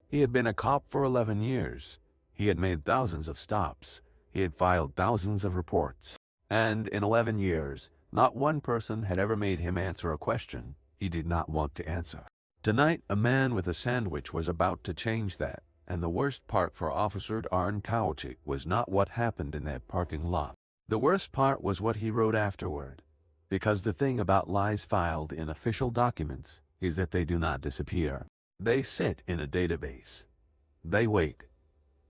He had been a cop for 11 years. He had made thousands of stops. He had filed thousands of reports. And in 11 years, not one person had ever made him answer a question he did not want to answer. Tonight, a man with a sandwich was about to change that, and the worst part for Officer Darren Kowalczyk was not what happened in that parking lot. The worst part was what he wrote afterward. Because the thing about lies filed in official documents is that they do not disappear. They sit in a database. They wait.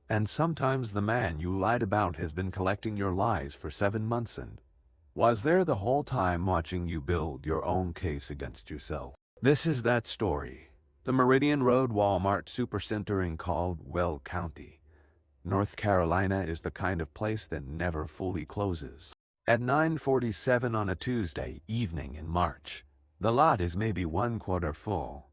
And sometimes the man you lied about has been collecting your lies for 7 months and was there the whole time watching you build your own case against yourself. This is that story. The Meridian Road Walmart Supercenter in Caldwell County, North Carolina is the kind of place that never fully closes. At 9:47 on a Tuesday evening in March, the lot is maybe 1/4 full.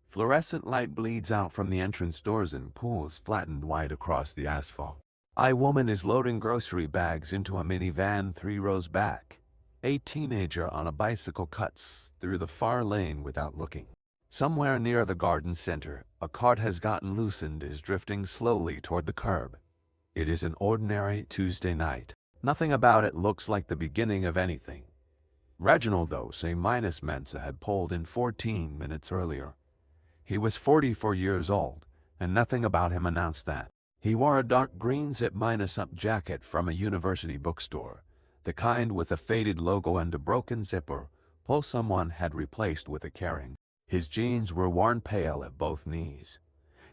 Fluorescent light bleeds out from the entrance doors and pools flattened wide across the asphalt. A woman is loading grocery bags into a minivan 3 rows back. A teenager on a bicycle cuts through the far lane without looking. Somewhere near the garden center, a cart has gotten loose and is drifting slowly toward the curb. It is an ordinary Tuesday night. Nothing about it looks like the beginning of anything. Reginald Osei-Mensah had pulled in 14 minutes earlier. He was 44 years old, and nothing about him announced that. He wore a dark green zip-up jacket from a university bookstore, the kind with a faded logo and a broken zipper, pull someone had replaced with a caring. His jeans were worn pale at both knees.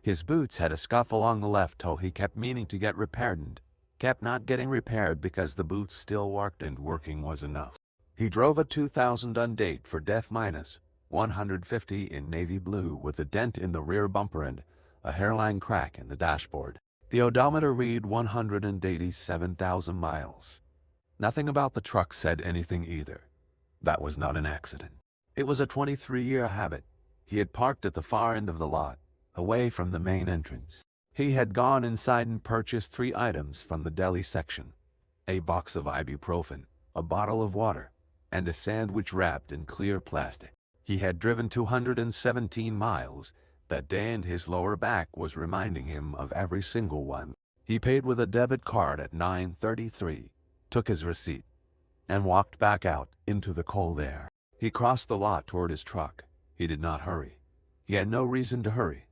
His boots had a scuff along the left toe he kept meaning to get repaired and kept not getting repaired because the boots still worked and working was enough. He drove a 2000 Undate for -150 in navy blue with a dent in the rear bumper and a hairline crack in the dashboard. The odometer read 187,000 miles. Nothing about the truck said anything either. That was not an accident. It was a 23-year habit. He had parked at the far end of the lot, away from the main entrance. He had gone inside and purchased 3 items from the deli section: a box of ibuprofen, a bottle of water, and a sandwich wrapped in clear plastic. He had driven 217 miles that day and his lower back was reminding him of every single one. He paid with a debit card at 9:33, took his receipt, and walked back out into the cold air. He crossed the lot toward his truck. He did not hurry. He had no reason to hurry.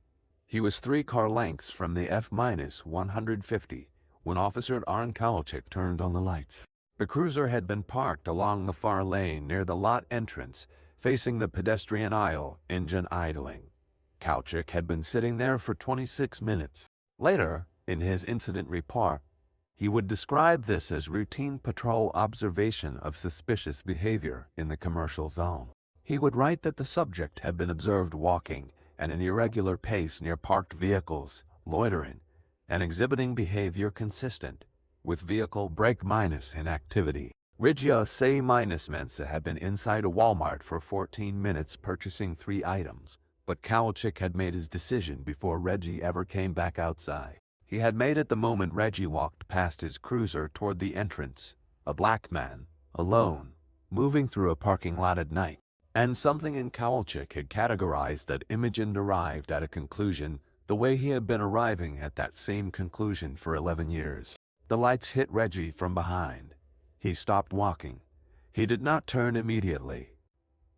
He was 3 car lengths from the F-150 when Officer Darren Kowalczyk turned on the lights. The cruiser had been parked along the far lane near the lot entrance, facing the pedestrian aisle, engine idling. Kowalczyk had been sitting there for 26 minutes. Later, in his incident report, he would describe this as routine patrol observation of suspicious behavior in the commercial zone. He would write that the subject had been observed walking at an irregular pace near parked vehicles, loitering, and exhibiting behavior consistent with vehicle brake-minus inactivity. Reginald Osei-Mensah had been inside a Walmart for 14 minutes purchasing 3 items, but Kowalczyk had made his decision before Reggie ever came back outside. He had made it the moment Reggie walked past his cruiser toward the entrance, a black man, alone, moving through a parking lot at night. And something in Kowalczyk had categorized that image and arrived at a conclusion the way he had been arriving at that same conclusion for 11 years. The lights hit Reggie from behind. He stopped walking. He did not turn immediately.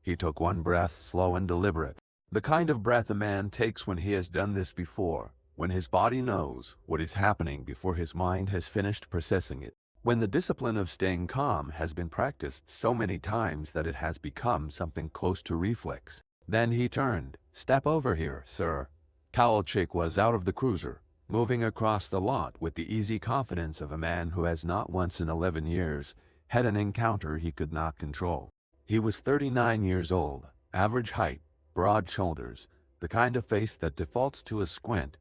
He took one breath, slow and deliberate. The kind of breath a man takes when he has done this before, when his body knows what is happening before his mind has finished processing it. When the discipline of staying calm has been practiced so many times that it has become something close to reflex. Then he turned. "Step over here, sir." Kowalczyk was out of the cruiser, moving across the lot with the easy confidence of a man who has not once in 11 years had an encounter he could not control. He was 39 years old, average height, broad shoulders, the kind of face that defaults to a squint,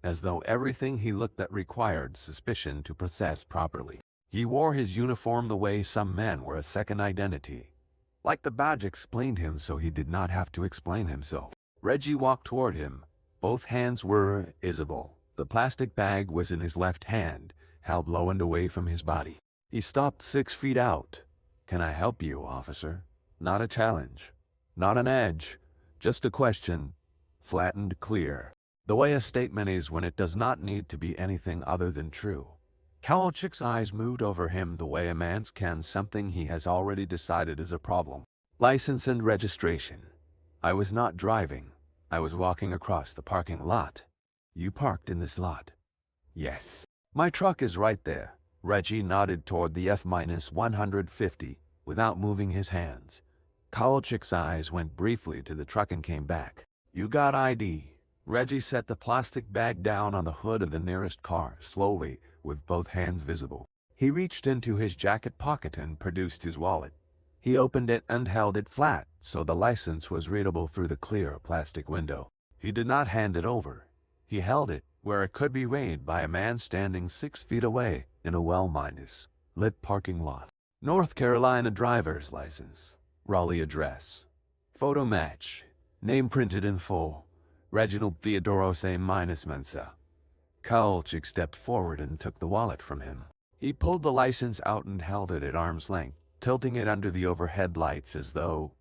as though everything he looked at required suspicion to process properly. He wore his uniform the way some men wear a second identity. Like the badge explained him so he did not have to explain himself. Reggie walked toward him. Both hands were visible. The plastic bag was in his left hand, held low and away from his body. He stopped 6 feet out. "Can I help you, officer?" Not a challenge. Not an edge. Just a question. Flattened clear. The way a statement is when it does not need to be anything other than true. Kowalczyk's eyes moved over him the way a man's can something he has already decided is a problem. License and registration. I was not driving. I was walking across the parking lot. You parked in this lot? Yes. My truck is right there. Reggie nodded toward the F-150 without moving his hands. Kowalczyk's eyes went briefly to the truck and came back. You got ID. Reggie set the plastic bag down on the hood of the nearest car, slowly, with both hands visible. He reached into his jacket pocket and produced his wallet. He opened it and held it flat, so the license was readable through the clear plastic window. He did not hand it over. He held it where it could be read by a man standing 6 feet away in a well-lit parking lot. North Carolina driver's license. Raleigh address. Photo match. Name printed in full. Reginald Osei-Mensah. Kowalczyk stepped forward and took the wallet from him. He pulled the license out and held it at arm's length, tilting it under the overhead lights as though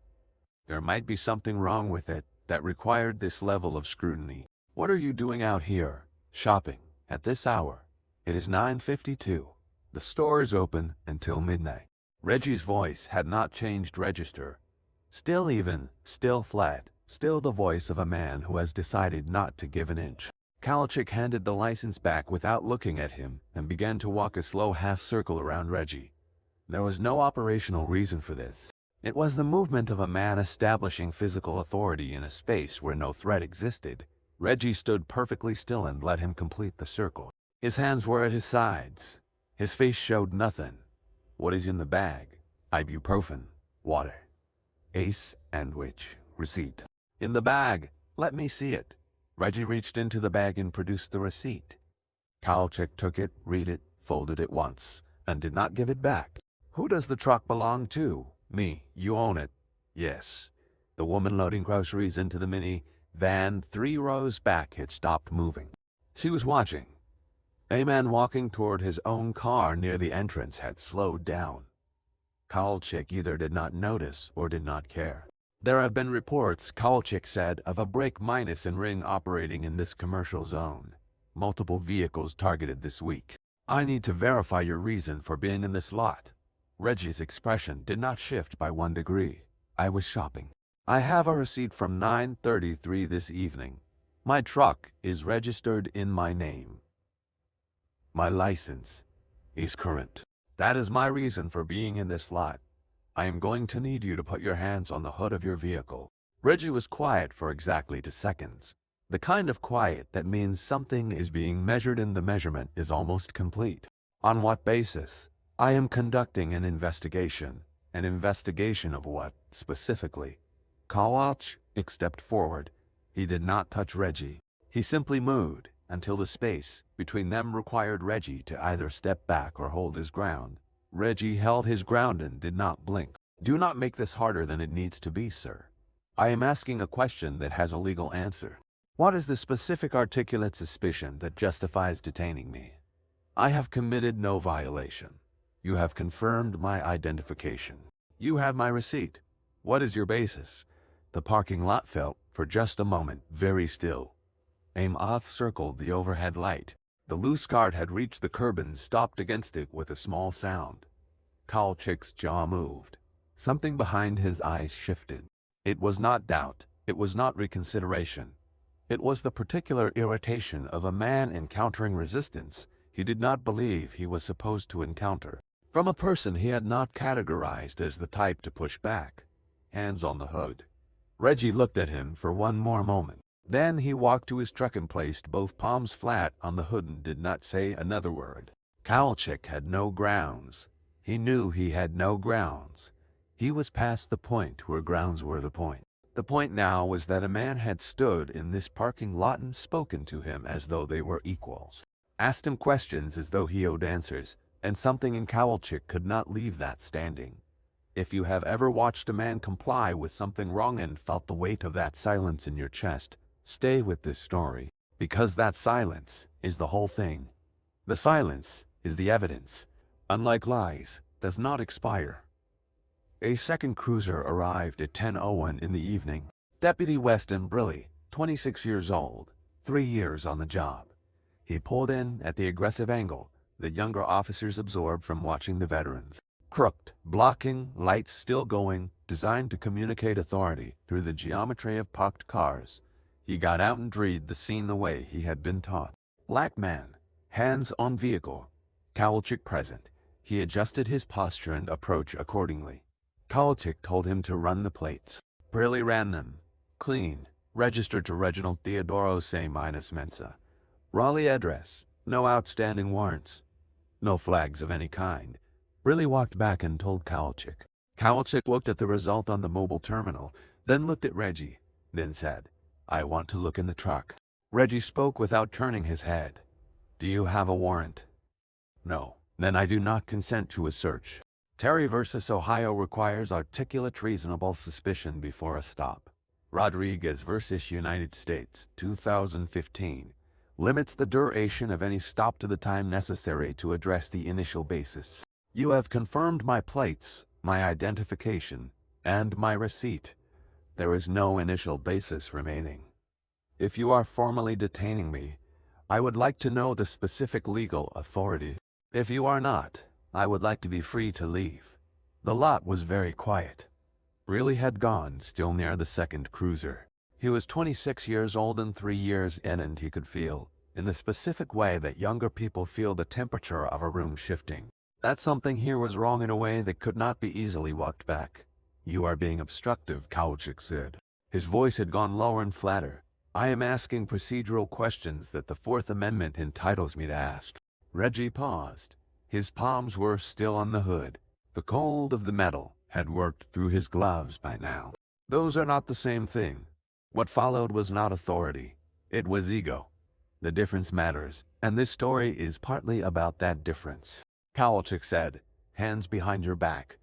there might be something wrong with it that required this level of scrutiny. What are you doing out here, shopping, at this hour? It is 9:52. The store is open until midnight. Reggie's voice had not changed register. Still even, still flat, still the voice of a man who has decided not to give an inch. Kowalczyk handed the license back without looking at him and began to walk a slow half-circle around Reggie. There was no operational reason for this. It was the movement of a man establishing physical authority in a space where no threat existed. Reggie stood perfectly still and let him complete the circle. His hands were at his sides. His face showed nothing. What is in the bag? Ibuprofen, water, a sandwich, receipt. In the bag, let me see it. Reggie reached into the bag and produced the receipt. Kowalczyk took it, read it, folded it once, and did not give it back. Who does the truck belong to? Me. You own it? Yes. The woman loading groceries into the mini-van 3 rows back had stopped moving. She was watching. A man walking toward his own car near the entrance had slowed down. Kowalczyk either did not notice or did not care. There have been reports, Kowalczyk said, of a break-ring operating in this commercial zone. Multiple vehicles targeted this week. I need to verify your reason for being in this lot. Reggie's expression did not shift by 1 degree. I was shopping. I have a receipt from 9:33 this evening. My truck is registered in my name. My license is current. That is my reason for being in this lot. I am going to need you to put your hands on the hood of your vehicle. Reggie was quiet for exactly 2 seconds. The kind of quiet that means something is being measured and the measurement is almost complete. On what basis? I am conducting an investigation. An investigation of what, specifically? Kowalczyk stepped forward. He did not touch Reggie. He simply moved until the space between them required Reggie to either step back or hold his ground. Reggie held his ground and did not blink. Do not make this harder than it needs to be, sir. I am asking a question that has a legal answer. What is the specific articulate suspicion that justifies detaining me? I have committed no violation. You have confirmed my identification. You have my receipt. What is your basis? The parking lot felt, for just a moment, very still. Aim-off circled the overhead light. The loose cart had reached the curb and stopped against it with a small sound. Kowalczyk's jaw moved. Something behind his eyes shifted. It was not doubt. It was not reconsideration. It was the particular irritation of a man encountering resistance he did not believe he was supposed to encounter. From a person he had not categorized as the type to push back. Hands on the hood. Reggie looked at him for one more moment. Then he walked to his truck and placed both palms flat on the hood and did not say another word. Kowalczyk had no grounds. He knew he had no grounds. He was past the point where grounds were the point. The point now was that a man had stood in this parking lot and spoken to him as though they were equals. Asked him questions as though he owed answers, and something in Kowalczyk could not leave that standing. If you have ever watched a man comply with something wrong and felt the weight of that silence in your chest, stay with this story, because that silence is the whole thing. The silence is the evidence. Unlike lies, does not expire. A second cruiser arrived at 10:01 in the evening. Deputy Weston Briley, 26 years old, 3 years on the job. He pulled in at the aggressive angle that younger officers absorbed from watching the veterans. Crooked, blocking, lights still going, designed to communicate authority through the geometry of parked cars. He got out and dreed the scene the way he had been taught. Black man, hands on vehicle. Kowalczyk present. He adjusted his posture and approach accordingly. Kowalczyk told him to run the plates. Briley ran them. Clean. Registered to Reginald Osei-Mensah. Raleigh address. No outstanding warrants. No flags of any kind. Briley walked back and told Kowalczyk. Kowalczyk looked at the result on the mobile terminal, then looked at Reggie, then said, "I want to look in the truck." Reggie spoke without turning his head. "Do you have a warrant?" "No." "Then I do not consent to a search. Terry versus Ohio requires articulate reasonable suspicion before a stop. Rodriguez versus United States, 2015, limits the duration of any stop to the time necessary to address the initial basis. You have confirmed my plates, my identification, and my receipt. There is no initial basis remaining. If you are formally detaining me, I would like to know the specific legal authority. If you are not, I would like to be free to leave." The lot was very quiet. Briley had gone, still near the second cruiser. He was 26 years old and 3 years in, and he could feel, in the specific way that younger people feel the temperature of a room shifting, that something here was wrong in a way that could not be easily walked back. "You are being obstructive," Kowalczyk said. His voice had gone lower and flatter. "I am asking procedural questions that the Fourth Amendment entitles me to ask." Reggie paused. His palms were still on the hood. The cold of the metal had worked through his gloves by now. "Those are not the same thing. What followed was not authority. It was ego. The difference matters, and this story is partly about that difference." Kowalczyk said, "Hands behind your back.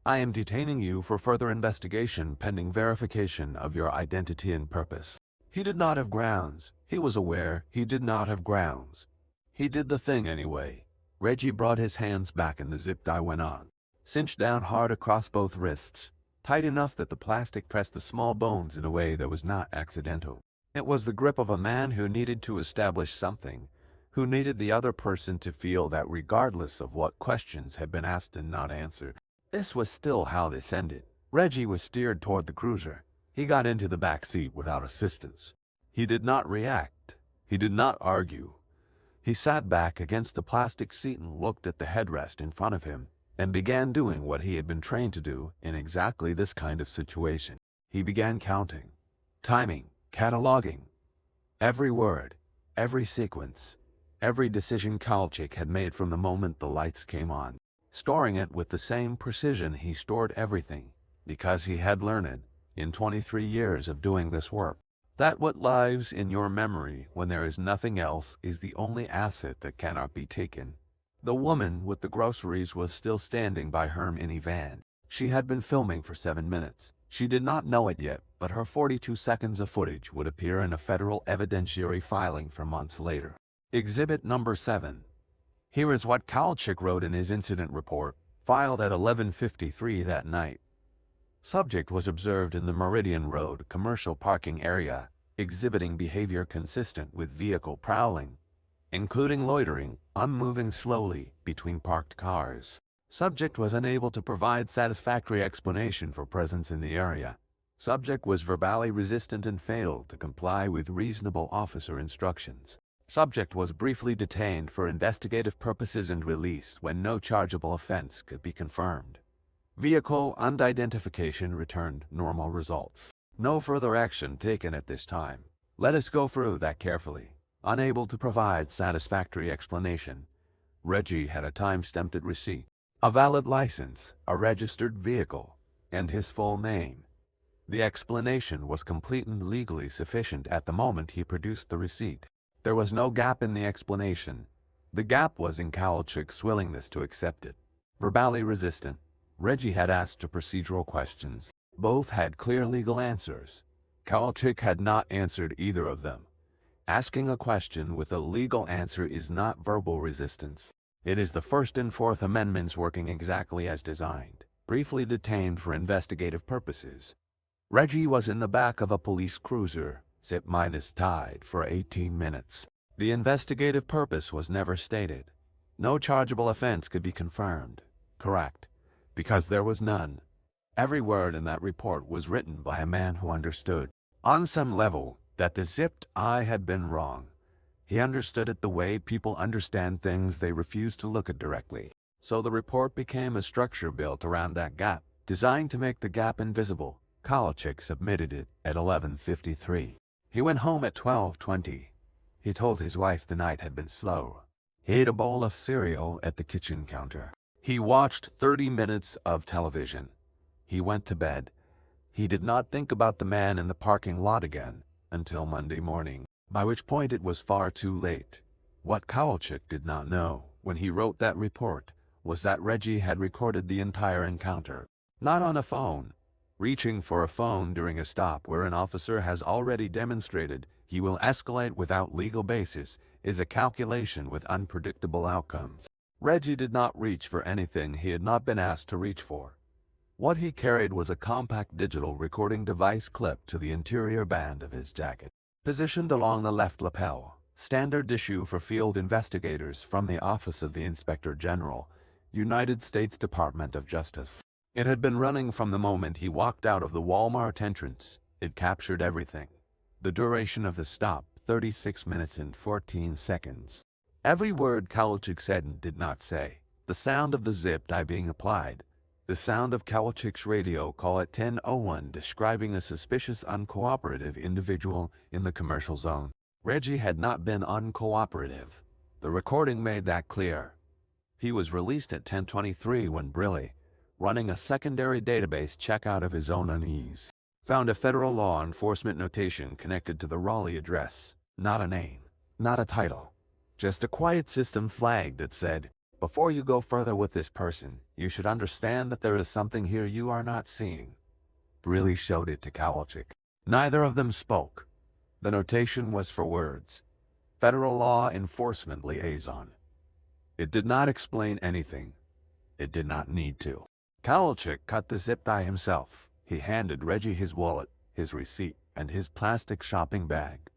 I am detaining you for further investigation pending verification of your identity and purpose." He did not have grounds. He was aware he did not have grounds. He did the thing anyway. Reggie brought his hands back and the zip tie went on. Cinched down hard across both wrists, tight enough that the plastic pressed the small bones in a way that was not accidental. It was the grip of a man who needed to establish something, who needed the other person to feel that regardless of what questions had been asked and not answered. This was still how this ended. Reggie was steered toward the cruiser. He got into the back seat without assistance. He did not react. He did not argue. He sat back against the plastic seat and looked at the headrest in front of him, and began doing what he had been trained to do in exactly this kind of situation. He began counting, timing, cataloging. Every word, every sequence, every decision Kowalczyk had made from the moment the lights came on. Storing it with the same precision he stored everything, because he had learned, in 23 years of doing this work, that what lives in your memory when there is nothing else is the only asset that cannot be taken. The woman with the groceries was still standing by her minivan. She had been filming for 7 minutes. She did not know it yet, but her 42 seconds of footage would appear in a federal evidentiary filing for months later. Exhibit number 7. Here is what Kowalczyk wrote in his incident report, filed at 11:53 that night. Subject was observed in the Meridian Road commercial parking area, exhibiting behavior consistent with vehicle prowling, including loitering, unmoving slowly between parked cars. Subject was unable to provide satisfactory explanation for presence in the area. Subject was verbally resistant and failed to comply with reasonable officer instructions. Subject was briefly detained for investigative purposes and released when no chargeable offense could be confirmed. Vehicle unidentification returned normal results. No further action taken at this time. Let us go through that carefully. Unable to provide satisfactory explanation. Reggie had a time-stamped receipt, a valid license, a registered vehicle, and his full name. The explanation was complete and legally sufficient at the moment he produced the receipt. There was no gap in the explanation. The gap was in Kowalczyk's willingness to accept it. Verbally resistant, Reggie had asked two procedural questions. Both had clear legal answers. Kowalczyk had not answered either of them. Asking a question with a legal answer is not verbal resistance. It is the First and Fourth Amendments working exactly as designed. Briefly detained for investigative purposes. Reggie was in the back of a police cruiser. Zip minus tied for 18 minutes. The investigative purpose was never stated. No chargeable offense could be confirmed. Correct. Because there was none. Every word in that report was written by a man who understood, on some level, that the zipped eye had been wrong. He understood it the way people understand things they refuse to look at directly. So the report became a structure built around that gap, designed to make the gap invisible. Kowalczyk submitted it at 11:53. He went home at 12:20. He told his wife the night had been slow. He ate a bowl of cereal at the kitchen counter. He watched 30 minutes of television. He went to bed. He did not think about the man in the parking lot again until Monday morning, by which point it was far too late. What Kowalczyk did not know when he wrote that report was that Reggie had recorded the entire encounter, not on a phone. Reaching for a phone during a stop where an officer has already demonstrated he will escalate without legal basis is a calculation with unpredictable outcomes. Reggie did not reach for anything he had not been asked to reach for. What he carried was a compact digital recording device clipped to the interior band of his jacket, positioned along the left lapel. Standard issue for field investigators from the Office of the Inspector General, United States Department of Justice. It had been running from the moment he walked out of the Walmart entrance. It captured everything. The duration of the stop, 36 minutes and 14 seconds. Every word Kowalczyk said and did not say. The sound of the zip tie being applied. The sound of Kowalczyk's radio call at 10:01 describing a suspicious uncooperative individual in the commercial zone. Reggie had not been uncooperative. The recording made that clear. He was released at 10:23 when Briley, running a secondary database check out of his own unease, found a federal law enforcement notation connected to the Raleigh address. Not a name, not a title, just a quiet system flag that said, "Before you go further with this person, you should understand that there is something here you are not seeing." Briley showed it to Kowalczyk. Neither of them spoke. The notation was for words. Federal Law Enforcement Liaison. It did not explain anything. It did not need to. Kowalczyk cut the zip tie himself. He handed Reggie his wallet, his receipt, and his plastic shopping bag.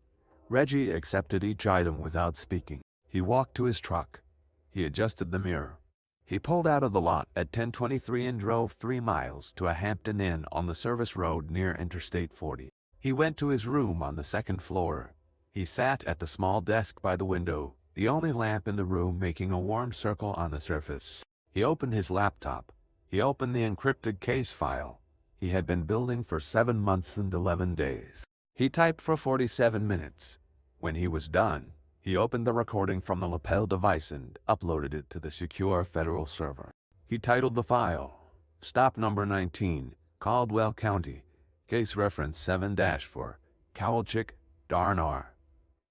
Reggie accepted each item without speaking. He walked to his truck. He adjusted the mirror. He pulled out of the lot at 10:23 and drove 3 miles to a Hampton Inn on the service road near Interstate 40. He went to his room on the 2nd floor. He sat at the small desk by the window, the only lamp in the room making a warm circle on the surface. He opened his laptop. He opened the encrypted case file he had been building for 7 months and 11 days. He typed for 47 minutes. When he was done, he opened the recording from the lapel device and uploaded it to the secure federal server. He titled the file, Stop Number 19, Caldwell County, Case Reference 7-4, Kowalczyk, Darren R.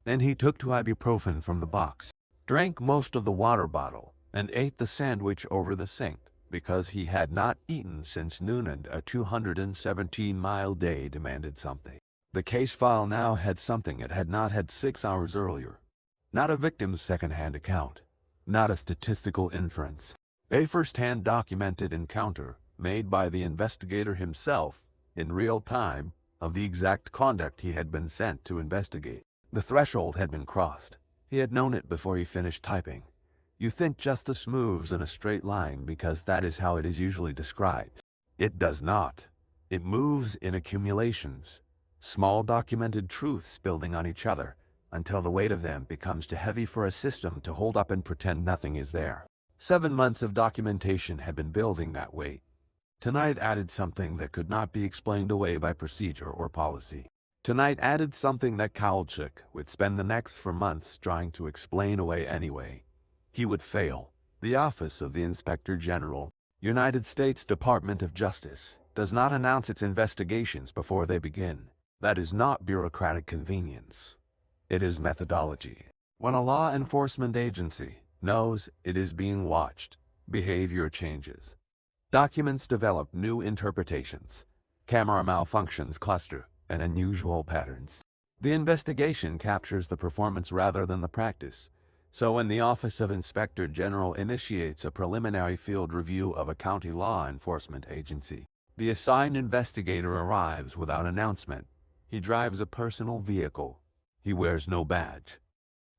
Then he took 2 ibuprofen from the box, drank most of the water bottle, and ate the sandwich over the sink because he had not eaten since noon and a 217-mile day demanded something. The case file now had something it had not had 6 hours earlier. Not a victim's second-hand account, not a statistical inference. A first-hand documented encounter made by the investigator himself in real time of the exact conduct he had been sent to investigate. The threshold had been crossed. He had known it before he finished typing. You think justice moves in a straight line because that is how it is usually described. It does not. It moves in accumulations, small documented truths building on each other, until the weight of them becomes too heavy for a system to hold up and pretend nothing is there. 7 months of documentation had been building that weight. Tonight added something that could not be explained away by procedure or policy. Tonight added something that Kowalczyk would spend the next 4 months trying to explain away anyway. He would fail. The Office of the Inspector General, United States Department of Justice, does not announce its investigations before they begin. That is not bureaucratic convenience. It is methodology. When a law enforcement agency knows it is being watched, behavior changes. Documents develop new interpretations. Camera malfunctions cluster and unusual patterns. The investigation captures the performance rather than the practice. So when the Office of Inspector General initiates a preliminary field review of a county law enforcement agency, the assigned investigator arrives without announcement. He drives a personal vehicle. He wears no badge.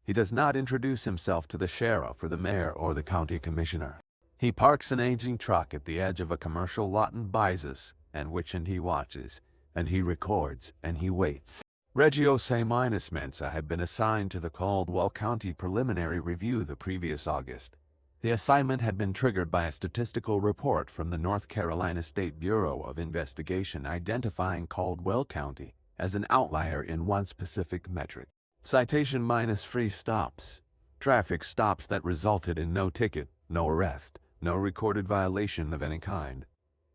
He does not introduce himself to the sheriff or the mayor or the county commissioner. He parks an aging truck at the edge of a commercial lot and buys us, and he watches, and he records, and he waits. Reggie Osei-Mensah had been assigned to the Caldwell County preliminary review the previous August. The assignment had been triggered by a statistical report from the North Carolina State Bureau of Investigation identifying Caldwell County as an outlier in one specific metric. Citation minus free stops. Traffic stops that resulted in no ticket, no arrest, no recorded violation of any kind.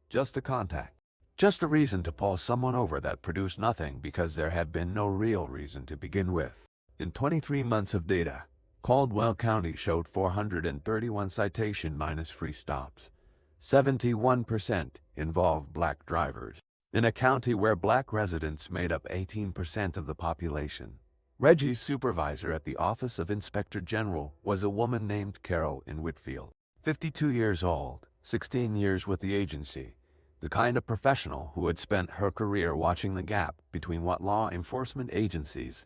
Just a contact. Just a reason to pull someone over that produced nothing because there had been no real reason to begin with. In 23 months of data, Caldwell County showed 431 citation minus free stops. 71% involved black drivers. In a county where black residents made up 18% of the population. Reggie's supervisor at the Office of Inspector General was a woman named Carol in Whitfield, 52 years old, 16 years with the agency, the kind of professional who had spent her career watching the gap between what law enforcement agencies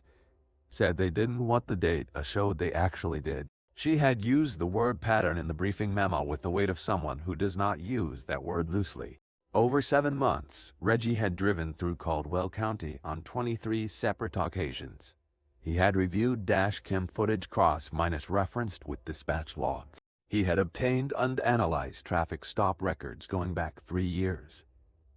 said they didn't what the data showed they actually did. She had used the word pattern in the briefing memo with the weight of someone who does not use that word loosely. Over 7 months, Reggie had driven through Caldwell County on 23 separate occasions. He had reviewed dash cam footage cross-referenced with dispatch logs. He had obtained and analyzed traffic stop records going back 3 years.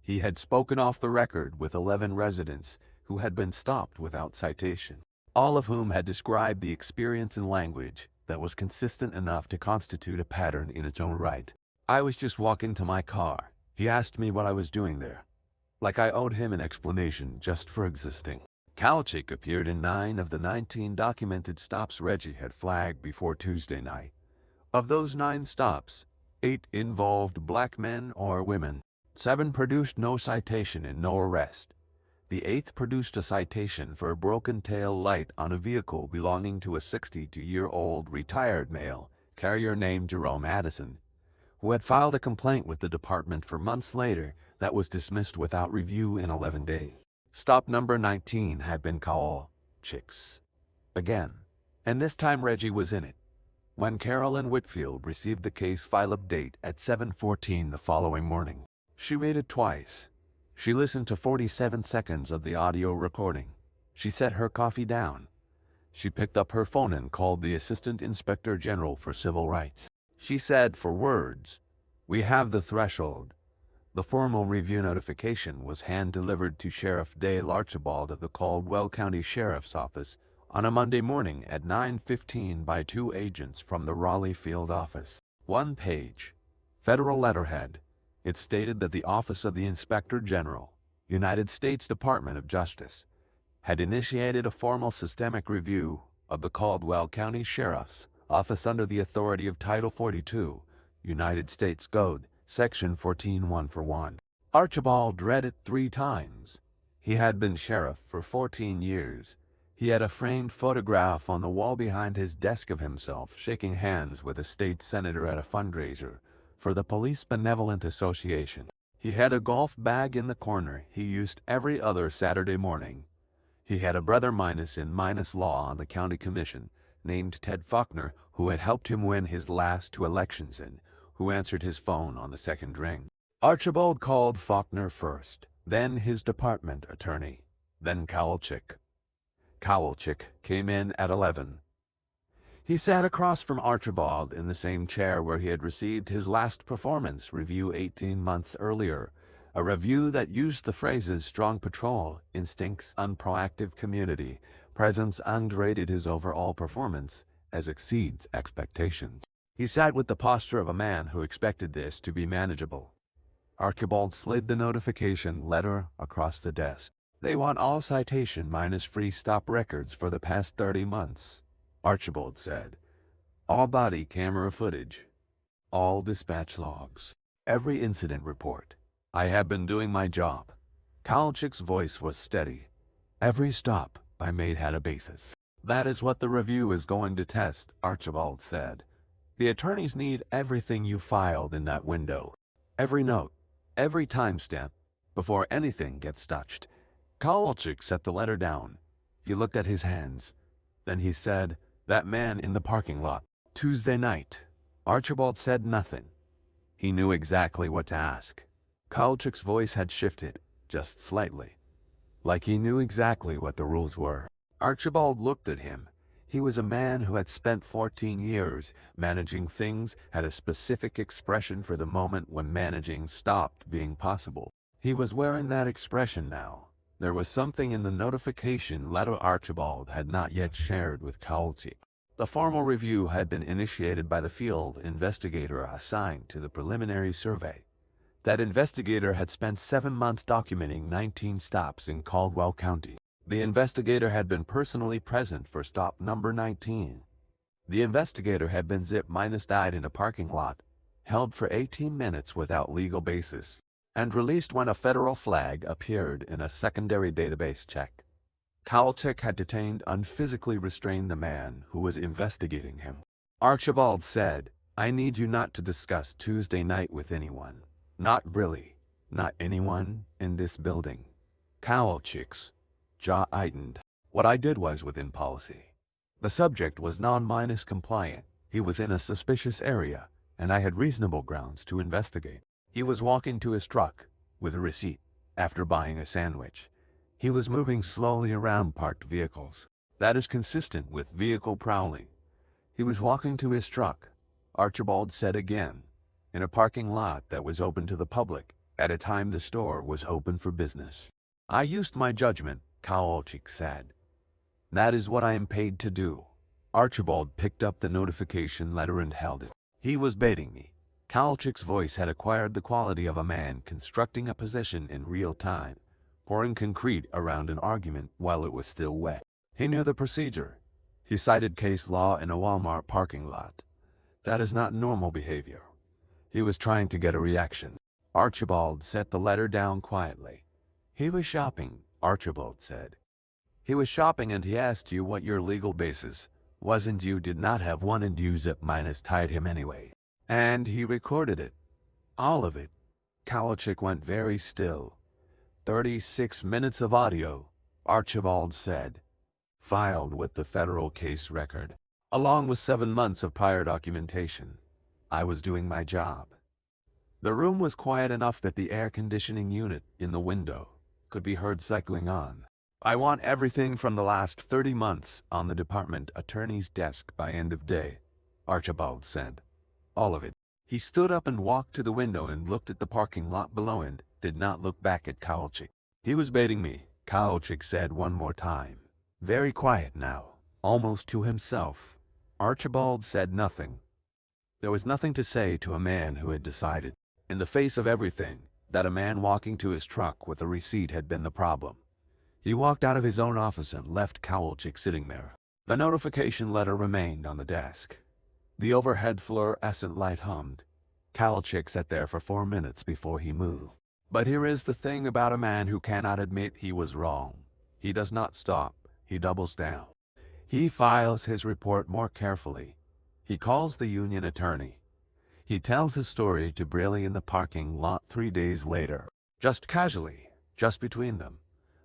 He had spoken off the record with 11 residents who had been stopped without citation, all of whom had described the experience in language that was consistent enough to constitute a pattern in its own right. I was just walking to my car. He asked me what I was doing there. Like I owed him an explanation just for existing. Kowalczyk appeared in 9 of the 19 documented stops Reggie had flagged before Tuesday night. Of those 9 stops, 8 involved black men or women. 7 produced no citation and no arrest. The 8th produced a citation for a broken tail light on a vehicle belonging to a 62-year-old retired male, carrier named Jerome Addison, who had filed a complaint with the department for months later that was dismissed without review in 11 days. Stop number 19 had been Kowalczyk's again, and this time Reggie was in it. When Carol in Whitfield received the case file update at 7:14 the following morning, she read it twice. She listened to 47 seconds of the audio recording. She set her coffee down. She picked up her phone and called the Assistant Inspector General for Civil Rights. She said, for words, "We have the threshold." The formal review notification was hand-delivered to Sheriff Dale Archibald of the Caldwell County Sheriff's Office on a Monday morning at 9:15 by 2 agents from the Raleigh field office. 1 page. Federal letterhead. It stated that the Office of the Inspector General, United States Department of Justice, had initiated a formal systemic review of the Caldwell County Sheriff's Office under the authority of Title 42, United States Code, Section 14(1) for 1. Archibald read it 3 times. He had been sheriff for 14 years. He had a framed photograph on the wall behind his desk of himself shaking hands with a state senator at a fundraiser for the Police Benevolent Association. He had a golf bag in the corner he used every other Saturday morning. He had a brother in law on the county commission named Ted Faulkner, who had helped him win his last 2 elections and who answered his phone on the 2nd ring. Archibald called Faulkner first, then his department attorney, then Kowalczyk. Kowalczyk came in at 11. He sat across from Archibald in the same chair where he had received his last performance review 18 months earlier, a review that used the phrases strong patrol, instincts, unproactive community, presence, and rated his overall performance as exceeds expectations. He sat with the posture of a man who expected this to be manageable. Archibald slid the notification letter across the desk. They want all citation minus free stop records for the past 30 months, Archibald said. All body camera footage. All dispatch logs. Every incident report. I have been doing my job. Kowalczyk's voice was steady. Every stop I made had a basis. That is what the review is going to test, Archibald said. The attorneys need everything you filed in that window. Every note, every timestamp, before anything gets touched. Kowalczyk set the letter down. He looked at his hands. Then he said, "That man in the parking lot. Tuesday night." Archibald said nothing. He knew exactly what to ask. Kowalczyk's voice had shifted, just slightly. Like he knew exactly what the rules were. Archibald looked at him. He was a man who had spent 14 years managing things, had a specific expression for the moment when managing stopped being possible. He was wearing that expression now. There was something in the notification letter Archibald had not yet shared with Kowalczyk. The formal review had been initiated by the field investigator assigned to the preliminary survey. That investigator had spent 7 months documenting 19 stops in Caldwell County. The investigator had been personally present for stop number 19. The investigator had been zip-died in a parking lot, held for 18 minutes without legal basis, and released when a federal flag appeared in a secondary database check. Kowalczyk had detained and physically restrained the man who was investigating him. Archibald said, "I need you not to discuss Tuesday night with anyone. Not really. Not anyone in this building." Kowalczyk's jaw tightened. What I did was within policy. The subject was non-compliant. He was in a suspicious area, and I had reasonable grounds to investigate. He was walking to his truck with a receipt after buying a sandwich. He was moving slowly around parked vehicles. That is consistent with vehicle prowling. He was walking to his truck, Archibald said again, in a parking lot that was open to the public at a time the store was open for business. "I used my judgment," Kowalczyk said. "That is what I am paid to do." Archibald picked up the notification letter and held it. "He was baiting me." Kowalczyk's voice had acquired the quality of a man constructing a position in real time, pouring concrete around an argument while it was still wet. He knew the procedure. He cited case law in a Walmart parking lot. That is not normal behavior. He was trying to get a reaction. Archibald set the letter down quietly. "He was shopping," Archibald said. "He was shopping and he asked you what your legal basis was and you did not have one and you zip-tied him anyway. And he recorded it. All of it." Kowalczyk went very still. 36 minutes of audio, Archibald said, filed with the federal case record, along with 7 months of prior documentation. I was doing my job. The room was quiet enough that the air conditioning unit in the window could be heard cycling on. "I want everything from the last 30 months on the department attorney's desk by end of day," Archibald said. "All of it." He stood up and walked to the window and looked at the parking lot below and did not look back at Kowalczyk. "He was baiting me," Kowalczyk said one more time. Very quiet now, almost to himself. Archibald said nothing. There was nothing to say to a man who had decided, in the face of everything, that a man walking to his truck with a receipt had been the problem. He walked out of his own office and left Kowalczyk sitting there. The notification letter remained on the desk. The overhead fluorescent light hummed. Kowalczyk sat there for 4 minutes before he moved. But here is the thing about a man who cannot admit he was wrong. He does not stop. He doubles down. He files his report more carefully. He calls the union attorney. He tells his story to Briley in the parking lot 3 days later. Just casually, just between them.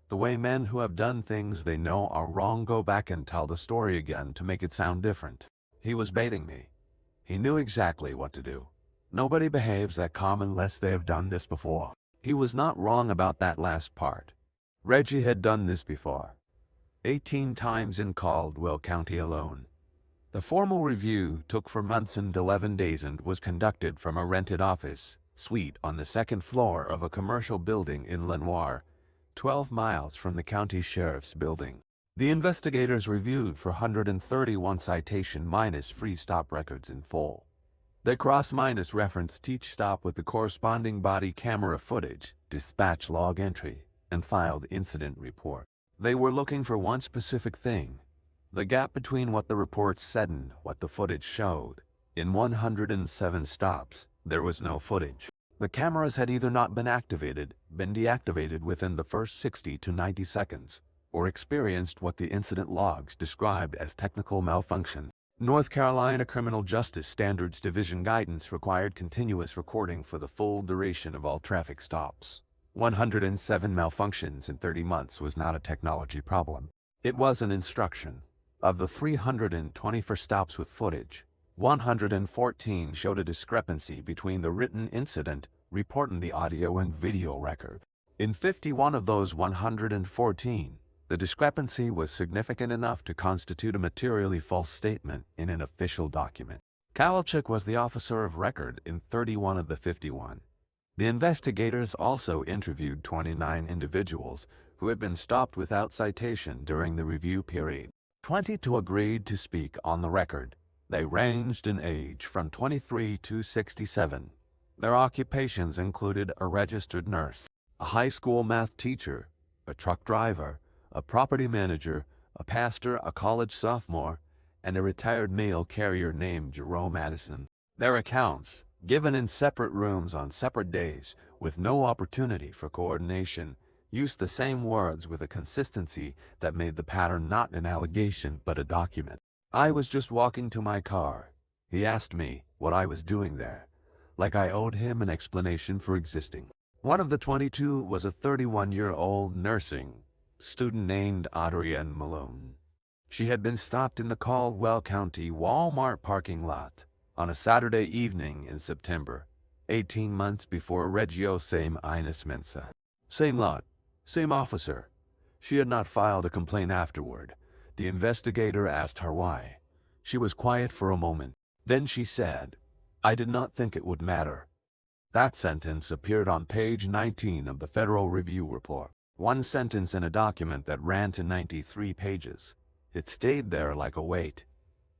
The way men who have done things they know are wrong go back and tell the story again to make it sound different. "He was baiting me." He knew exactly what to do. Nobody behaves that calm unless they have done this before. He was not wrong about that last part. Reggie had done this before. 18 times in Caldwell County alone. The formal review took 4 months and 11 days and was conducted from a rented office suite on the 2nd floor of a commercial building in Lenoir, 12 miles from the county sheriff's building. The investigators reviewed 431 citation minus free stop records in full. They cross-referenced each stop with the corresponding body camera footage, dispatch log entry, and filed incident report. They were looking for one specific thing: the gap between what the reports said and what the footage showed. In 107 stops, there was no footage. The cameras had either not been deactivated within the first 60 to 90 seconds, or experienced what the incident logs described as technical malfunction. North Carolina Criminal Justice Standards Division guidance required continuous recording for the full duration of all traffic stops. 107 malfunctions in 30 months was not a technology problem. It was an instruction. Of the 324 stops with footage, 114 showed a discrepancy between the written incident report and the audio and video record. In 51 of those 114, the discrepancy was significant enough to constitute a materially false statement in an official document. Kowalczyk was the officer of record in 31 of the 51. The investigators also interviewed 29 individuals who had been stopped without citation during the review period. 22 agreed to speak on the record. They ranged in age from 23 to 67. Their occupations included a registered nurse, a high school math teacher, a truck driver, a property manager, a pastor, a college sophomore, and a retired mail carrier named Jerome Addison. Their accounts, given in separate rooms on separate days with no opportunity for coordination, used the same words with a consistency that made the pattern not an allegation but a document. I was just walking to my car. He asked me what I was doing there, like I owed him an explanation for existing. One of the 22 was a 31-year-old nursing student named Adrienne Malone. She had been stopped in the Caldwell County Walmart parking lot on a Saturday evening in September, 18 months before Reggie Osei-Mensah. Same lot, same officer. She had not filed a complaint afterward. The investigator asked her why. She was quiet for a moment. Then she said, "I did not think it would matter." That sentence appeared on page 19 of the Federal Review Report. One sentence in a document that ran to 93 pages. It stayed there like a weight.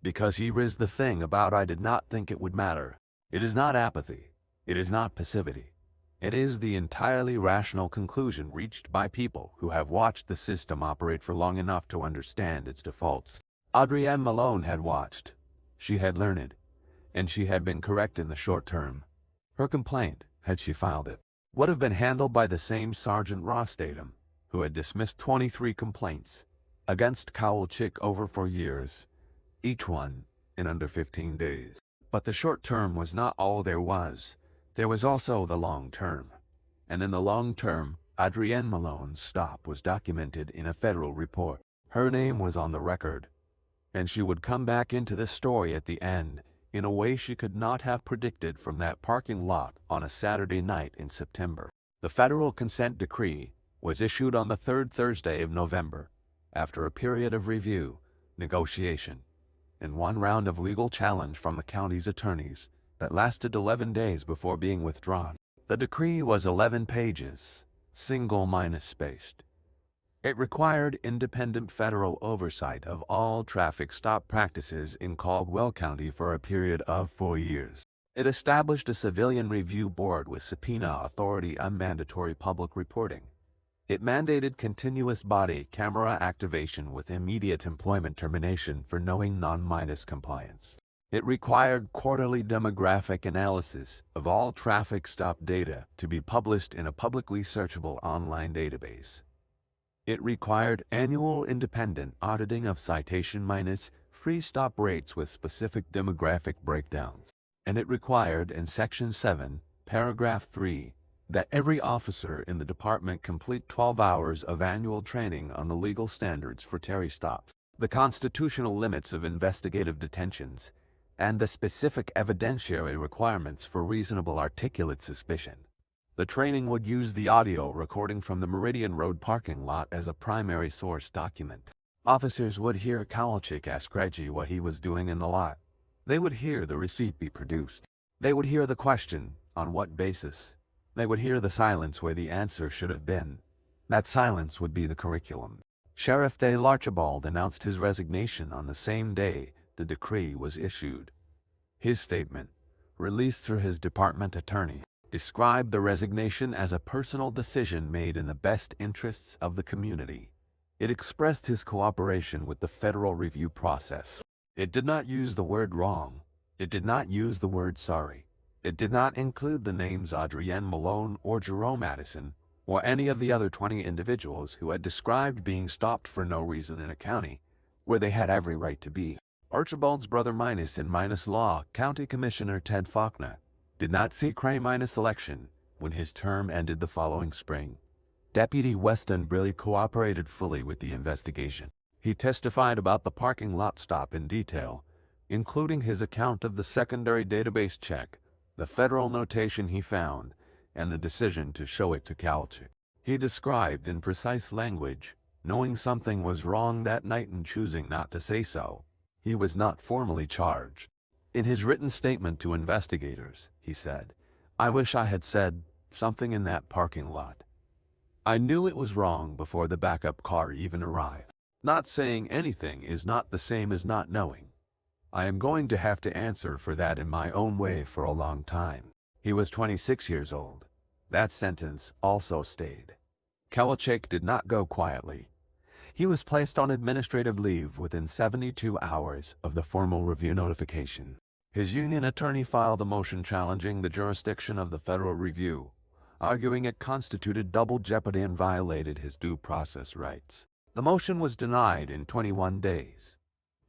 Because here is the thing about "I did not think it would matter." It is not apathy. It is not passivity. It is the entirely rational conclusion reached by people who have watched the system operate for long enough to understand its defaults. Adrienne Malone had watched. She had learned. And she had been correct in the short term. Her complaint, had she filed it, would have been handled by the same Sergeant Rostatum, who had dismissed 23 complaints against Kowalczyk over 4 years, each one in under 15 days. But the short term was not all there was. There was also the long term. And in the long term, Adrienne Malone's stop was documented in a federal report. Her name was on the record. And she would come back into the story at the end in a way she could not have predicted from that parking lot on a Saturday night in September. The federal consent decree was issued on the third Thursday of November, after a period of review, negotiation, and one round of legal challenge from the county's attorneys that lasted 11 days before being withdrawn. The decree was 11 pages, single-minus spaced. It required independent federal oversight of all traffic stop practices in Caldwell County for a period of 4 years. It established a civilian review board with subpoena authority and mandatory public reporting. It mandated continuous body camera activation with immediate employment termination for knowing non-minus compliance. It required quarterly demographic analysis of all traffic stop data to be published in a publicly searchable online database. It required annual independent auditing of citation-free stop rates with specific demographic breakdowns. And it required, in Section 7, Paragraph 3, that every officer in the department complete 12 hours of annual training on the legal standards for Terry stops, the constitutional limits of investigative detentions, and the specific evidentiary requirements for reasonable articulate suspicion. The training would use the audio recording from the Meridian Road parking lot as a primary source document. Officers would hear Kowalczyk ask Reggie what he was doing in the lot. They would hear the receipt be produced. They would hear the question, on what basis. They would hear the silence where the answer should have been. That silence would be the curriculum. Sheriff Dale Archibald announced his resignation on the same day the decree was issued. His statement, released through his department attorney, described the resignation as a personal decision made in the best interests of the community. It expressed his cooperation with the federal review process. It did not use the word wrong. It did not use the word sorry. It did not include the names Adrienne Malone or Jerome Addison, or any of the other 20 individuals who had described being stopped for no reason in a county where they had every right to be. Archibald's brother in law, County Commissioner Ted Faulkner, did not see crime election when his term ended the following spring. Deputy Weston Briley cooperated fully with the investigation. He testified about the parking lot stop in detail, including his account of the secondary database check, the federal notation he found, and the decision to show it to Kowalczyk. He described in precise language, knowing something was wrong that night and choosing not to say so. He was not formally charged. In his written statement to investigators, he said, "I wish I had said something in that parking lot. I knew it was wrong before the backup car even arrived. Not saying anything is not the same as not knowing. I am going to have to answer for that in my own way for a long time." He was 26 years old. That sentence also stayed. Kowalczyk did not go quietly. He was placed on administrative leave within 72 hours of the formal review notification. His union attorney filed a motion challenging the jurisdiction of the federal review, arguing it constituted double jeopardy and violated his due process rights. The motion was denied in 21 days.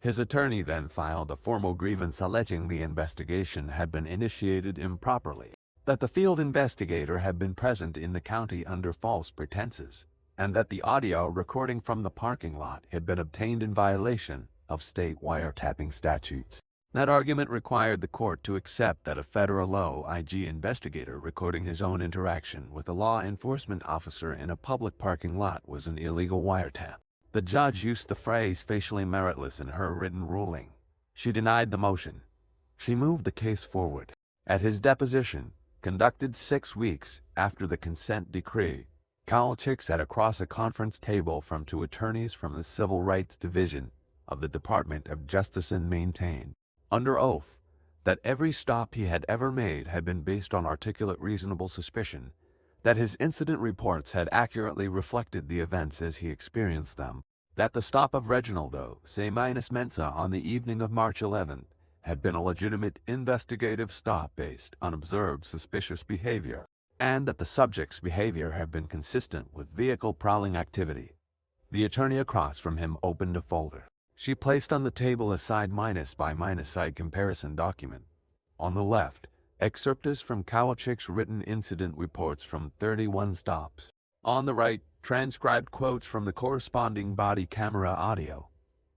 His attorney then filed a formal grievance alleging the investigation had been initiated improperly, that the field investigator had been present in the county under false pretenses, and that the audio recording from the parking lot had been obtained in violation of state wiretapping statutes. That argument required the court to accept that a federal OIG investigator recording his own interaction with a law enforcement officer in a public parking lot was an illegal wiretap. The judge used the phrase facially meritless in her written ruling. She denied the motion. She moved the case forward. At his deposition, conducted 6 weeks after the consent decree, Kowalczyk sat across a conference table from 2 attorneys from the Civil Rights Division of the Department of Justice and maintained, under oath, that every stop he had ever made had been based on articulate reasonable suspicion, that his incident reports had accurately reflected the events as he experienced them, that the stop of Reginald Osei-Mensah on the evening of March 11th had been a legitimate investigative stop based on observed suspicious behavior, and that the subject's behavior had been consistent with vehicle prowling activity. The attorney across from him opened a folder. She placed on the table a side-by-side comparison document. On the left, excerpts from Kowalczyk's written incident reports from 31 stops. On the right, transcribed quotes from the corresponding body camera audio.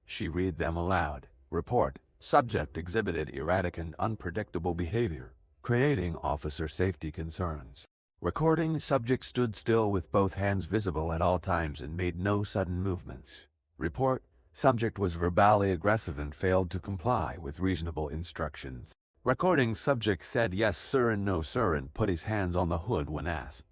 She read them aloud. Report: subject exhibited erratic and unpredictable behavior, creating officer safety concerns. Recording: subject stood still with both hands visible at all times and made no sudden movements. Report: subject was verbally aggressive and failed to comply with reasonable instructions. Recording: subject said yes sir and no sir and put his hands on the hood when asked.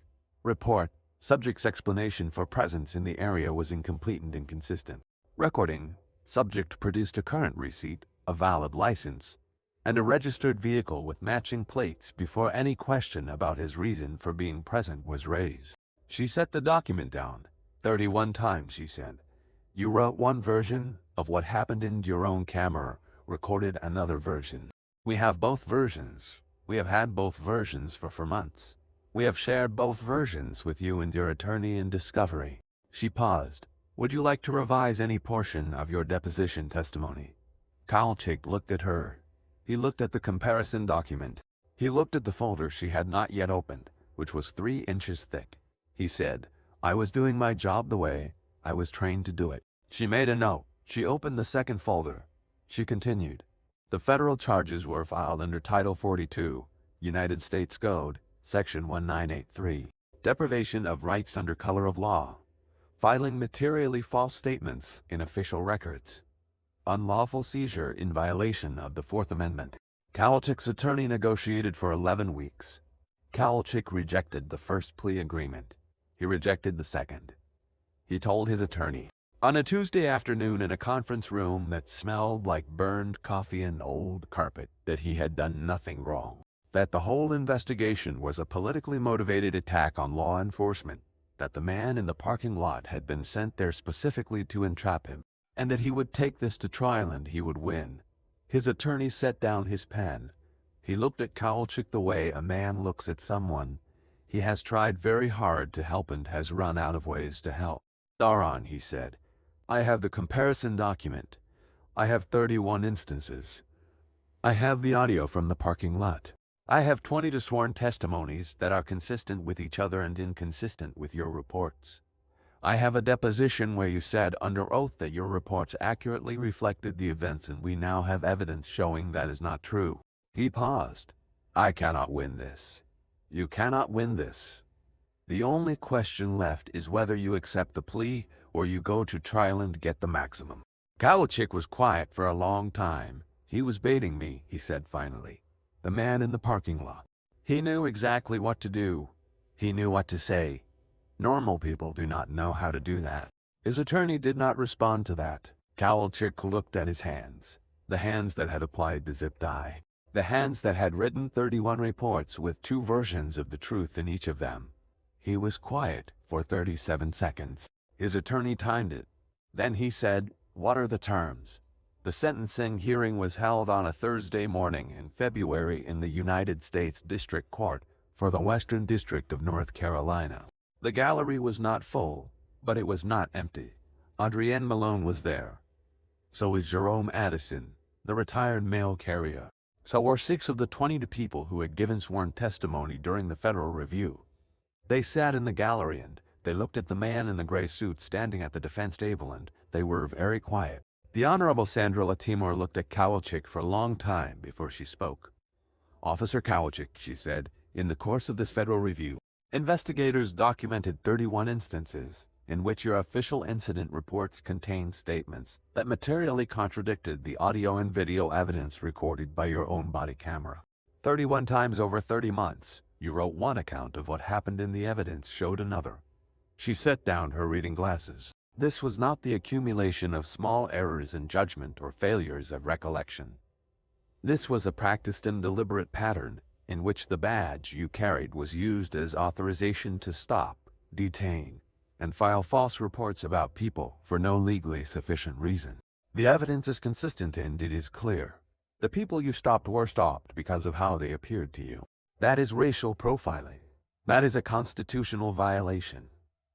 Report: subject's explanation for presence in the area was incomplete and inconsistent. Recording: subject produced a current receipt, a valid license, and a registered vehicle with matching plates before any question about his reason for being present was raised. She set the document down. 31 times, she said. You wrote one version of what happened in your own camera, recorded another version. We have both versions. We have had both versions for months. We have shared both versions with you and your attorney in discovery. She paused. Would you like to revise any portion of your deposition testimony? Kowalczyk looked at her. He looked at the comparison document. He looked at the folder she had not yet opened, which was 3 inches thick. He said, I was doing my job the way I was trained to do it. She made a note. She opened the second folder. She continued. The federal charges were filed under Title 42, United States Code, Section 1983, deprivation of rights under color of law, filing materially false statements in official records, unlawful seizure in violation of the Fourth Amendment. Kowalczyk's attorney negotiated for 11 weeks. Kowalczyk rejected the first plea agreement. He rejected the second. He told his attorney, on a Tuesday afternoon in a conference room that smelled like burned coffee and old carpet, that he had done nothing wrong, that the whole investigation was a politically motivated attack on law enforcement, that the man in the parking lot had been sent there specifically to entrap him, and that he would take this to trial and he would win. His attorney set down his pen. He looked at Kowalczyk the way a man looks at someone he has tried very hard to help and has run out of ways to help. Darren, he said, I have the comparison document. I have 31 instances. I have the audio from the parking lot. I have 20 sworn testimonies that are consistent with each other and inconsistent with your reports. I have a deposition where you said under oath that your reports accurately reflected the events, and we now have evidence showing that is not true." He paused. "I cannot win this. You cannot win this. The only question left is whether you accept the plea or you go to trial and get the maximum." Kowalczyk was quiet for a long time. "He was baiting me," he said finally. "The man in the parking lot. He knew exactly what to do. He knew what to say. Normal people do not know how to do that." His attorney did not respond to that. Kowalczyk looked at his hands, the hands that had applied the zip tie, the hands that had written 31 reports with 2 versions of the truth in each of them. He was quiet for 37 seconds. His attorney timed it. Then he said, "What are the terms?" The sentencing hearing was held on a Thursday morning in February in the United States District Court for the Western District of North Carolina. The gallery was not full, but it was not empty. Adrienne Malone was there. So was Jerome Addison, the retired mail carrier. So were 6 of the 22 people who had given sworn testimony during the federal review. They sat in the gallery and they looked at the man in the gray suit standing at the defense table, and they were very quiet. The Honorable Sandra Latimore looked at Kowalczyk for a long time before she spoke. "Officer Kowalczyk," she said, "in the course of this federal review, investigators documented 31 instances in which your official incident reports contained statements that materially contradicted the audio and video evidence recorded by your own body camera. 31 times over 30 months, you wrote one account of what happened and the evidence showed another." She set down her reading glasses. This was not the accumulation of small errors in judgment or failures of recollection. This was a practiced and deliberate pattern in which the badge you carried was used as authorization to stop, detain, and file false reports about people for no legally sufficient reason. The evidence is consistent and it is clear. The people you stopped were stopped because of how they appeared to you. That is racial profiling. That is a constitutional violation.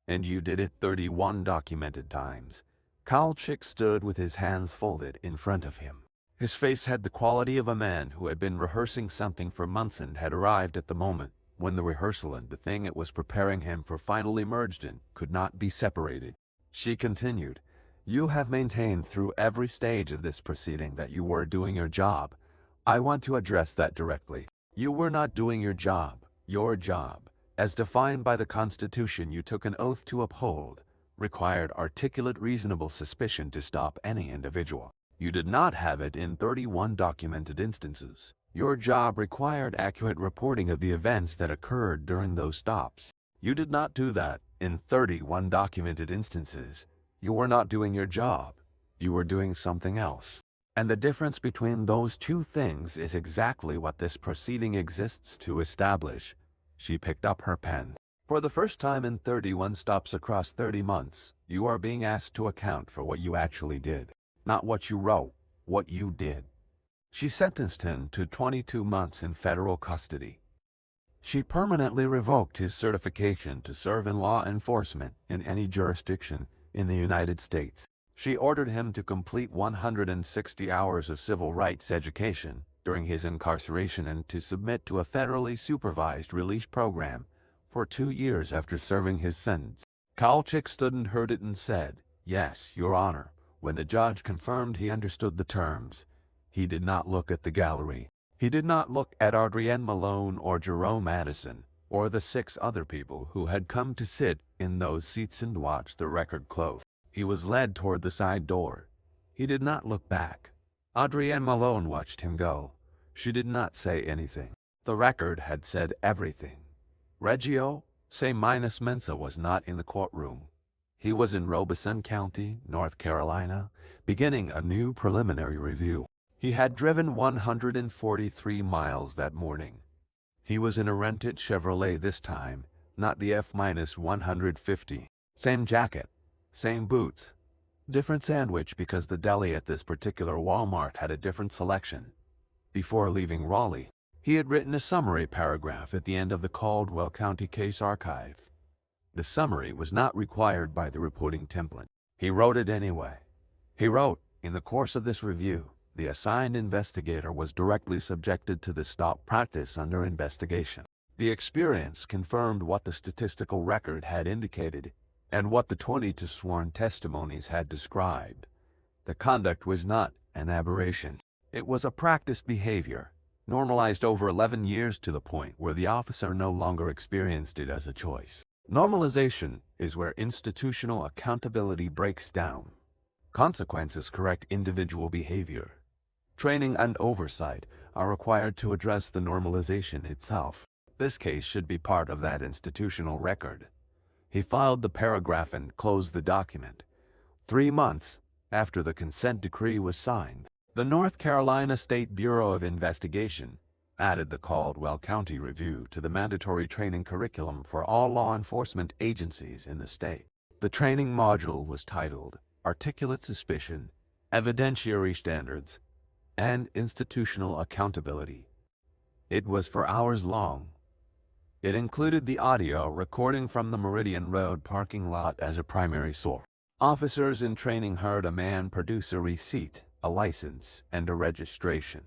And you did it 31 documented times. Kowalczyk stood with his hands folded in front of him. His face had the quality of a man who had been rehearsing something for months and had arrived at the moment when the rehearsal and the thing it was preparing him for finally merged and could not be separated. She continued, "You have maintained through every stage of this proceeding that you were doing your job. I want to address that directly. You were not doing your job. Your job, as defined by the Constitution you took an oath to uphold, required articulate reasonable suspicion to stop any individual. You did not have it in 31 documented instances. Your job required accurate reporting of the events that occurred during those stops. You did not do that in 31 documented instances. You were not doing your job. You were doing something else. And the difference between those two things is exactly what this proceeding exists to establish." She picked up her pen. "For the first time in 31 stops across 30 months, you are being asked to account for what you actually did. Not what you wrote, what you did." She sentenced him to 22 months in federal custody. She permanently revoked his certification to serve in law enforcement in any jurisdiction in the United States. She ordered him to complete 160 hours of civil rights education during his incarceration and to submit to a federally supervised release program for 2 years after serving his sentence. Kowalczyk stood and heard it and said, "Yes, Your Honor." When the judge confirmed he understood the terms, he did not look at the gallery. He did not look at Adrienne Malone or Jerome Addison or the 6 other people who had come to sit in those seats and watch the record close. He was led toward the side door. He did not look back. Adrienne Malone watched him go. She did not say anything. The record had said everything. Reginald Osei-Mensah was not in the courtroom. He was in Robeson County, North Carolina, beginning a new preliminary review. He had driven 143 miles that morning. He was in a rented Chevrolet this time, not the F-150. Same jacket, same boots. Different sandwich because the deli at this particular Walmart had a different selection. Before leaving Raleigh, he had written a summary paragraph at the end of the Caldwell County case archive. The summary was not required by the reporting template. He wrote it anyway. He wrote, "In the course of this review, The assigned investigator was directly subjected to the stop practice under investigation. The experience confirmed what the statistical record had indicated and what the 22 sworn testimonies had described. The conduct was not an aberration. It was a practiced behavior, normalized over 11 years to the point where the officer no longer experienced it as a choice. Normalization is where institutional accountability breaks down. Consequences correct individual behavior. Training and oversight are required to address the normalization itself. This case should be part of that institutional record. He filed the paragraph and closed the document. 3 months after the consent decree was signed, the North Carolina State Bureau of Investigation added the Caldwell County Review to the mandatory training curriculum for all law enforcement agencies in the state. The training module was titled Articulate Suspicion, Evidentiary Standards, and Institutional Accountability. It was for hours long. It included the audio recording from the Meridian Road parking lot as a primary source. Officers in training heard a man produce a receipt, a license, and a registration.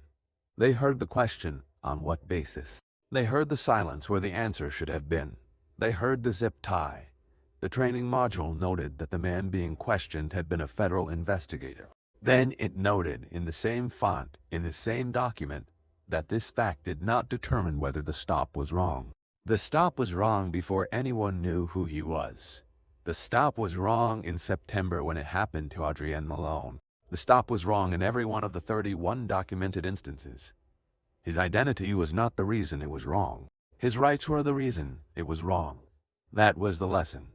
They heard the question, on what basis? They heard the silence where the answer should have been. They heard the zip tie. The training module noted that the man being questioned had been a federal investigator. Then it noted in the same font, in the same document, that this fact did not determine whether the stop was wrong. The stop was wrong before anyone knew who he was. The stop was wrong in September when it happened to Adrienne Malone. The stop was wrong in every one of the 31 documented instances. His identity was not the reason it was wrong. His rights were the reason it was wrong. That was the lesson.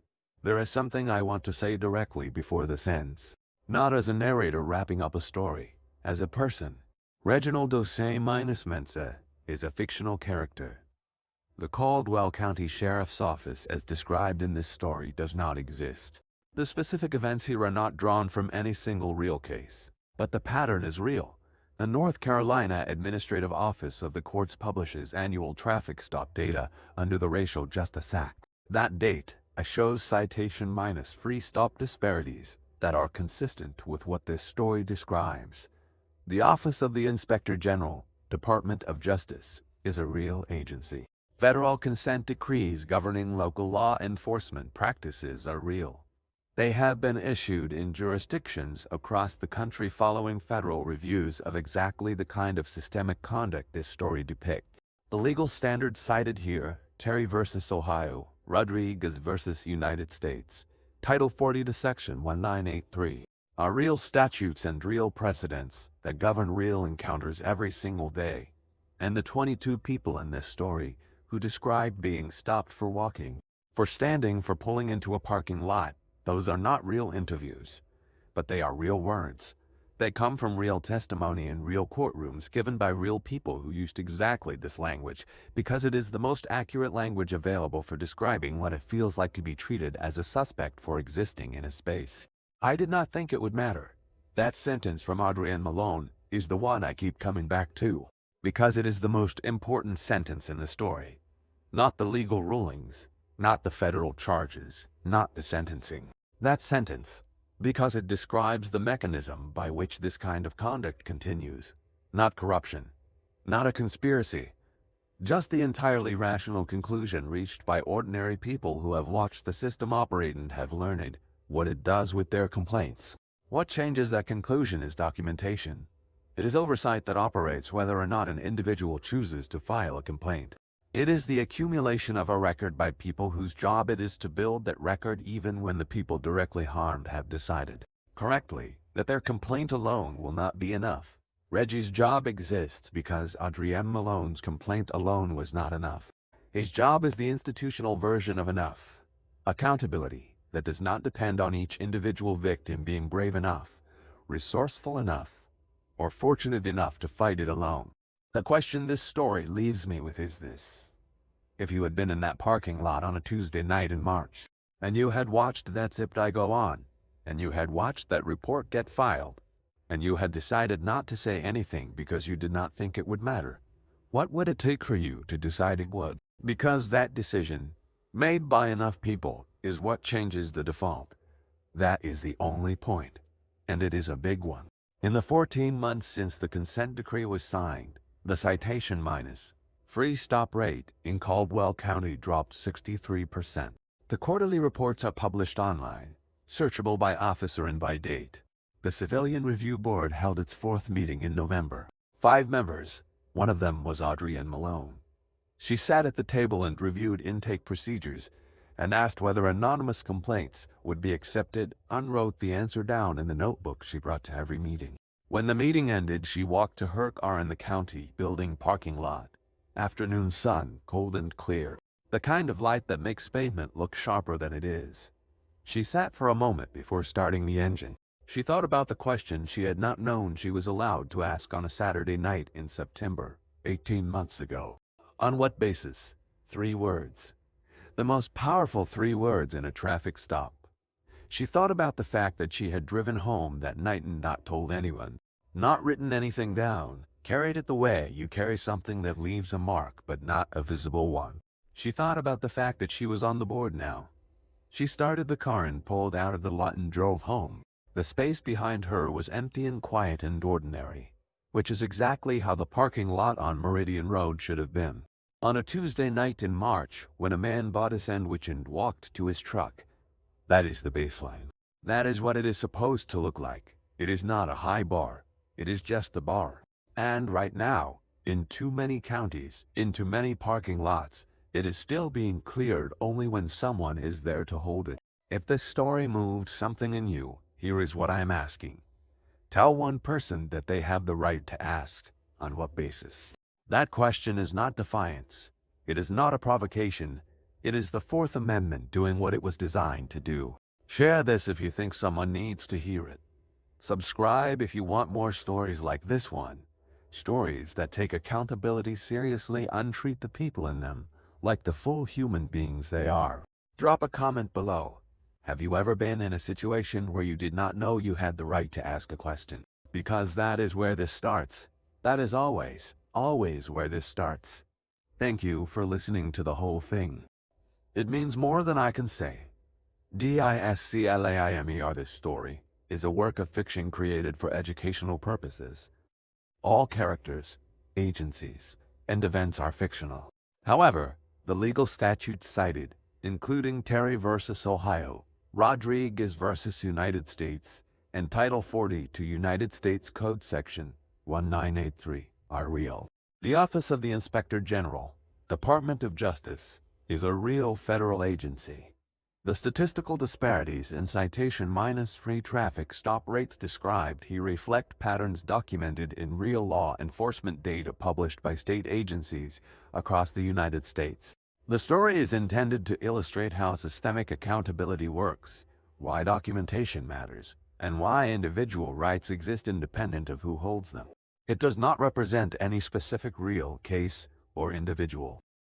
There is something I want to say directly before this ends. Not as a narrator wrapping up a story. As a person. Reginald Osei-Mensah is a fictional character. The Caldwell County Sheriff's Office as described in this story does not exist. The specific events here are not drawn from any single real case. But the pattern is real. The North Carolina Administrative Office of the Courts publishes annual traffic stop data under the Racial Justice Act. That date shows citation minus free stop disparities that are consistent with what this story describes. The Office of the Inspector General, Department of Justice, is a real agency. Federal consent decrees governing local law enforcement practices are real. They have been issued in jurisdictions across the country following federal reviews of exactly the kind of systemic conduct this story depicts. The legal standards cited here, Terry v. Ohio, Rodriguez v. United States, Title 40 to Section 1983, are real statutes and real precedents that govern real encounters every single day. And the 22 people in this story who describe being stopped for walking, for standing, for pulling into a parking lot, those are not real interviews, but they are real words. They come from real testimony in real courtrooms given by real people who used exactly this language because it is the most accurate language available for describing what it feels like to be treated as a suspect for existing in a space. I did not think it would matter. That sentence from Adrienne Malone is the one I keep coming back to, because it is the most important sentence in the story. Not the legal rulings, not the federal charges, not the sentencing. That sentence, because it describes the mechanism by which this kind of conduct continues. Not corruption, not a conspiracy, just the entirely rational conclusion reached by ordinary people who have watched the system operate and have learned what it does with their complaints. What changes that conclusion is documentation. It is oversight that operates whether or not an individual chooses to file a complaint. It is the accumulation of a record by people whose job it is to build that record even when the people directly harmed have decided, correctly, that their complaint alone will not be enough. Reggie's job exists because Adrienne Malone's complaint alone was not enough. His job is the institutional version of enough. Accountability that does not depend on each individual victim being brave enough, resourceful enough, or fortunate enough to fight it alone. The question this story leaves me with is this. If you had been in that parking lot on a Tuesday night in March, and you had watched that zip tie go on, and you had watched that report get filed, and you had decided not to say anything because you did not think it would matter, what would it take for you to decide it would? Because that decision, made by enough people, is what changes the default. That is the only point, and it is a big one. In the 14 months since the consent decree was signed, the citation minus free stop rate in Caldwell County dropped 63%. The quarterly reports are published online, searchable by officer and by date. The Civilian Review Board held its fourth meeting in November. 5 members, one of them was Audrey Ann Malone. She sat at the table and reviewed intake procedures and asked whether anonymous complaints would be accepted, and wrote the answer down in the notebook she brought to every meeting. When the meeting ended, she walked to her car in the county building parking lot. Afternoon sun, cold and clear. The kind of light that makes pavement look sharper than it is. She sat for a moment before starting the engine. She thought about the question she had not known she was allowed to ask on a Saturday night in September, 18 months ago. On what basis? 3 words. The most powerful 3 words in a traffic stop. She thought about the fact that she had driven home that night and not told anyone, not written anything down, carried it the way you carry something that leaves a mark but not a visible one. She thought about the fact that she was on the board now. She started the car and pulled out of the lot and drove home. The space behind her was empty and quiet and ordinary, which is exactly how the parking lot on Meridian Road should have been. On a Tuesday night in March, when a man bought a sandwich and walked to his truck. That is the baseline. That is what it is supposed to look like. It is not a high bar. It is just the bar. And right now, in too many counties, in too many parking lots, it is still being cleared only when someone is there to hold it. If this story moved something in you, here is what I am asking. Tell one person that they have the right to ask. On what basis? That question is not defiance. It is not a provocation. It is the Fourth Amendment doing what it was designed to do. Share this if you think someone needs to hear it. Subscribe if you want more stories like this one. Stories that take accountability seriously and treat the people in them like the full human beings they are. Drop a comment below. Have you ever been in a situation where you did not know you had the right to ask a question? Because that is where this starts. That is always where this starts. Thank you for listening to the whole thing. It means more than I can say. Disclaimer: this story is a work of fiction created for educational purposes. All characters, agencies, and events are fictional. However, the legal statutes cited, including Terry versus Ohio, Rodriguez versus United States, and Title 42 United States Code Section 1983, are real. The Office of the Inspector General, Department of Justice, is a real federal agency. The statistical disparities in citation-free traffic stop rates described here reflect patterns documented in real law enforcement data published by state agencies across the United States. The story is intended to illustrate how systemic accountability works, why documentation matters, and why individual rights exist independent of who holds them. It does not represent any specific real case or individual.